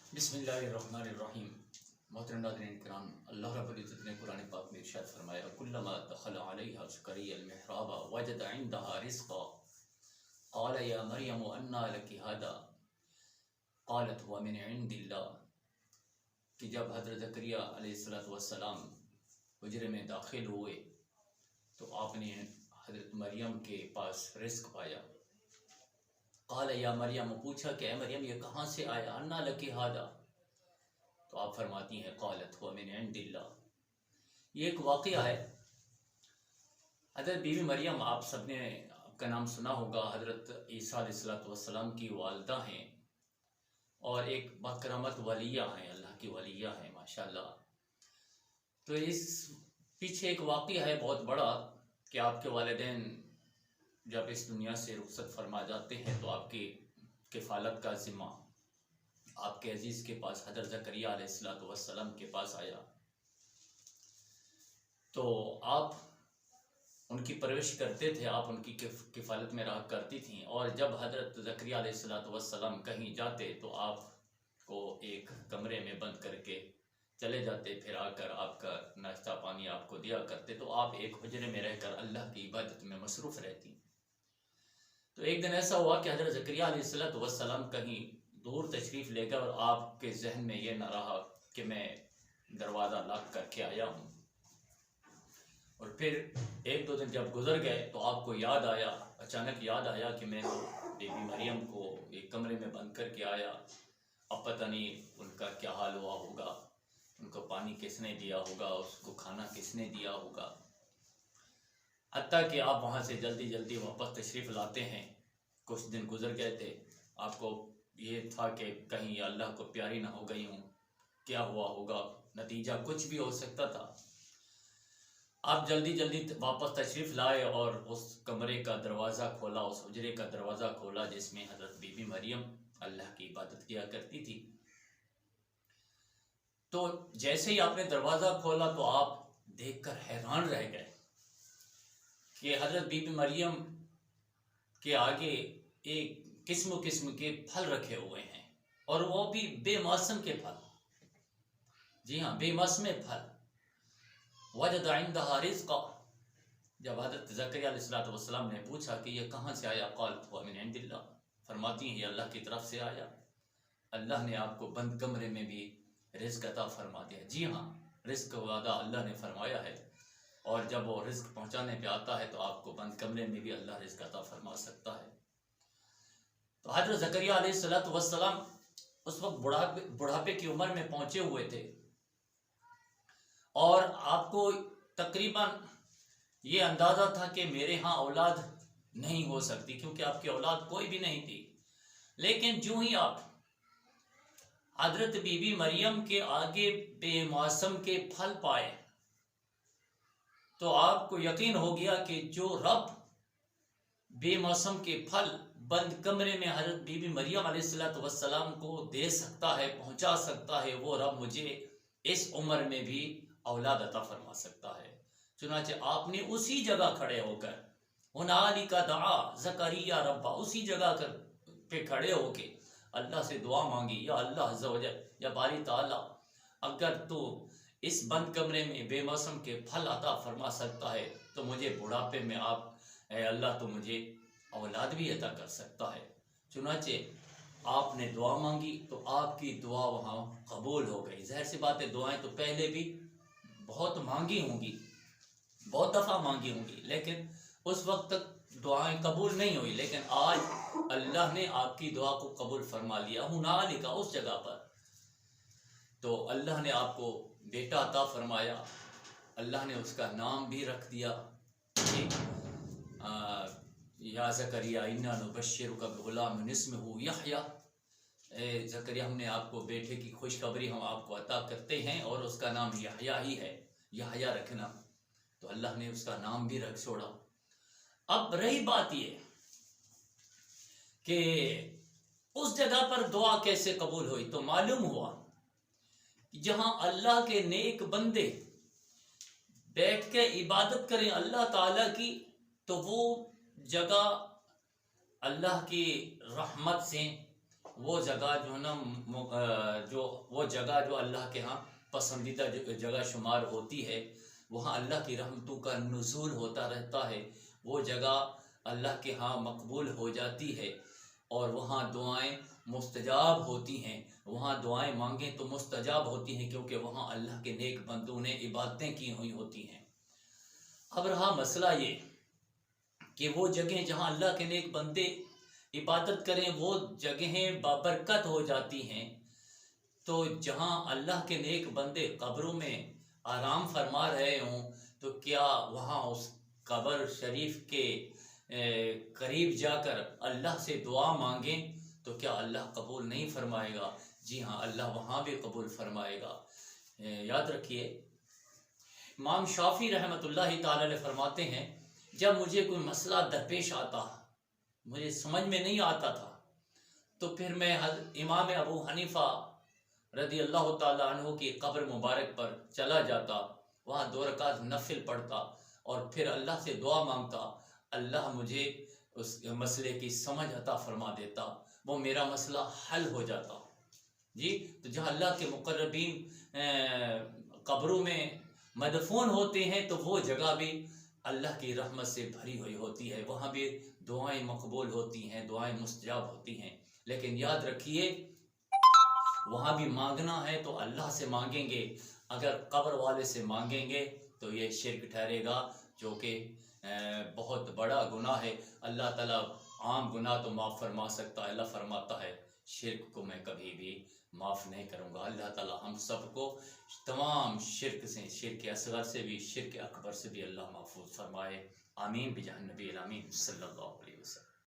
बिस्मिल्लाहिर्रहमानिर्रहीम। मोहतरम नाज़रीन किराम, अल्लाह रब्बुल इज़्ज़त ने कुरान पाक में इरशाद फरमाया, कुल्लमा दखला अलैहा ज़करिया अल-मिहराब वजद इंदहा रिज़्क़ा क़ाल या मरियम अन्ना लकी हादा क़ालत हुवा मिन इंदिल्लाह। कि जब हज़रत ज़करिया अलैहिस्सलातु वस्सलाम हुजरे में दाखिल हुए तो आपने हज़रत मरियम के पास रिज़्क़ पाया। क़ाल या मरियम, पूछा कि मरियम ये कहाँ से आया, अन्ना लकी हादा, तो आप फरमाती हैं क़ालत हुवा मिन इंदिल्लाह। ये एक वाक़या है। हज़रत बीवी मरियम, आप सबने का नाम सुना होगा, हज़रत ईसा अलैहिस्सलातु वस्सलाम की वालिदा हैं और एक बकरमत वलिया हैं, अल्लाह की वलिया हैं माशाअल्लाह। तो इस पीछे एक वाक़या है बहुत बड़ा कि आपके वालिदैन जब इस दुनिया से रुखसत फरमा जाते हैं तो आपकी किफ़ालत का ज़िम्मा आपके अजीज़ के पास हज़रत ज़करिया अलैहिस्सलातु वस्सलाम के पास आया। तो आप उनकी परवरिश करते थे, आप उनकी किफ़ालत में रहा करती थीं। और जब हज़रत ज़करिया अलैहिस्सलातु वस्सलाम कहीं जाते तो आपको एक कमरे में बंद करके चले जाते, फिर आकर आपका नाश्ता पानी आपको दिया करते। तो आप एक हुजरे में रहकर अल्लाह की इबादत में मसरूफ़ रहती। तो एक दिन ऐसा हुआ कि हज़रत ज़करिया अलैहिस्सलातु वस्सलाम कहीं दूर तशरीफ़ ले गए और आपके जहन में ये न रहा कि मैं दरवाज़ा लॉक करके आया हूँ। और फिर एक दो दिन जब गुजर गए तो आपको याद आया, अचानक याद आया कि मैं तो बीबी मरियम को एक कमरे में बंद करके आया, अब पता नहीं उनका क्या हाल हुआ होगा, उनको पानी किसने दिया होगा, उसको खाना किसने दिया होगा। हत्ता कि आप वहाँ से जल्दी जल्दी वापस तशरीफ़ लाते हैं। कुछ दिन गुजर गए थे, आपको ये था कि कहीं अल्लाह को प्यारी ना हो गई हूँ, क्या हुआ होगा, नतीजा कुछ भी हो सकता था। आप जल्दी जल्दी वापस तशरीफ़ लाए और उस कमरे का दरवाज़ा खोला, उस हुजरे का दरवाज़ा खोला जिसमें हज़रत बीबी मरियम अल्लाह की इबादत किया करती थी। तो जैसे ही आपने दरवाज़ा खोला तो आप देखकर हैरान रह गए कि हज़रत बीबी मरियम के आगे एक किस्म किस्म के फल रखे हुए हैं, और वो भी बेमौसम के फल। जी हाँ, बेमौसम फल। वजद इंदहा रिज़्क़ा, जब हज़रत ज़करिया अलैहिस्सलातु वस्सलाम ने पूछा कि ये कहाँ से आया, क़ालत हुवा मिन इंदिल्लाह, फरमाती हैं ये अल्लाह की तरफ से आया। अल्लाह ने आपको बंद कमरे में भी रिज़्क़ अता फरमा दिया। जी हाँ, रिज़्क़ वादा अल्लाह ने फरमाया है, और जब वो रिज़्क़ पहुँचाने पे आता है तो आपको बंद कमरे में भी अल्लाह रिज़्क़ अता फरमा सकता है। तो हज़रत ज़करिया अलैहिस्सलातु वस्सलाम उस वक्त बुढ़ापे की उम्र में पहुँचे हुए थे, और आपको तकरीबन ये अंदाज़ा था कि मेरे यहाँ औलाद नहीं हो सकती, क्योंकि आपकी औलाद कोई भी नहीं थी। लेकिन जो ही आप हज़रत बीबी मरियम के आगे बेमौसम के फल पाए तो आपको यकीन हो गया कि जो रब बेमौसम के फल बंद कमरे में हज़रत बीबी मरियम अलैहिस्सलातु वस्सलाम को दे सकता है, पहुंचा सकता है, वो रब मुझे इस उम्र में भी औलाद अता फरमा सकता है। चुनाचे आपने उसी जगह खड़े होकर हुनालिका दआ ज़करिया रब्बा, उसी जगह पे खड़े होके अल्लाह से दुआ मांगी, या अल्लाह अज़्ज़ा वजल, या बारी ताला, अगर तो इस बंद कमरे में बेमौसम के फल अता फरमा सकता है तो मुझे बुढ़ापे में आप अल्लाह तो मुझे औलाद भी अता कर सकता है। चुनाचे आपने दुआ मांगी तो आपकी दुआ वहाँ कबूल हो गई। ज़ाहिर सी बात है, दुआएं तो पहले भी बहुत मांगी होंगी, बहुत दफ़ा मांगी होंगी, लेकिन उस वक्त तक दुआएं कबूल नहीं हुई। लेकिन आज अल्लाह ने आपकी दुआ को कबूल फरमा लिया, हुनालिका, उस जगह पर। तो अल्लाह ने आपको बेटा अता फरमाया, अल्लाह ने उसका नाम भी रख दिया, या ज़करिया इन्ना नुबश्शिरुका बिग़ुलामिन इस्मुहु यहया, ज़करिया हमने आपको बेटे की खुशखबरी हम आपको अता करते हैं और उसका नाम यहया ही है, यहया रखना। तो अल्लाह ने उसका नाम भी रख छोड़ा। अब रही बात ये कि उस जगह पर दुआ कैसे कबूल हुई, तो मालूम हुआ कि जहां अल्लाह के नेक बंदे बैठ के इबादत करें अल्लाह ताला की, तो वो जगह अल्लाह की रहमत से वो जगह जो है ना जो वो जगह जो अल्लाह के यहाँ पसंदीदा जगह शुमार होती है, वहाँ अल्लाह की रहमतों का नुज़ूल होता रहता है, वो जगह अल्लाह के यहाँ मकबूल हो जाती है और वहाँ दुआएं मुस्तजाब होती हैं। वहाँ दुआएं मांगें तो मुस्तजाब होती हैं, क्योंकि वहाँ अल्लाह के नेक बंदों ने इबादतें की हुई होती हैं। अब रहा मसला ये कि वो जगह जहाँ अल्लाह के नेक बंदे इबादत करें वो जगहें बाबरकत हो जाती हैं, तो जहाँ अल्लाह के नेक बंदे कब्रों में आराम फरमा रहे हों, तो क्या वहाँ उस कब्र शरीफ के करीब जाकर अल्लाह से दुआ मांगें तो क्या अल्लाह कबूल नहीं फरमाएगा? जी हाँ, अल्लाह वहाँ भी कबूल फरमाएगा। याद रखिए, इमाम शाफी रहमतुल्लाहि ताला अलैह फरमाते हैं, जब मुझे कोई मसला दरपेश आता, मुझे समझ में नहीं आता था, तो फिर मैं इमाम अबू हनीफा रदी अल्लाह ताला अन्हु की कब्र मुबारक पर चला जाता, वहाँ 2 रकात नफिल पढ़ता और फिर अल्लाह से दुआ मांगता। अल्लाह मुझे उस मसले की समझ अता फरमा देता, वो मेरा मसला हल हो जाता। जी, तो जहाँ अल्लाह के मुकर्रबीन कब्रों में मदफून होते हैं, तो वो जगह भी अल्लाह की रहमत से भरी हुई होती है, वहाँ भी दुआएं मकबूल होती हैं, दुआएं मुस्तजाब होती हैं। लेकिन याद रखिए, वहाँ भी मांगना है तो अल्लाह से मांगेंगे, अगर कब्र वाले से मांगेंगे तो ये शिर्क ठहरेगा, जो कि बहुत बड़ा गुनाह है। अल्लाह ताला आम गुनाह तो माफ़ फरमा सकता है, अल्लाह फरमाता है शिर्क को मैं कभी भी माफ़ नहीं करूँगा। अल्लाह ताला हम सबको तमाम शिर्क से, शिर्क असगर से भी, शिर्क अकबर से भी अल्लाह महफूज फरमाए। आमीन बिजाह नबी आमीन सल्लल्लाहु अलैहि वसल्लम।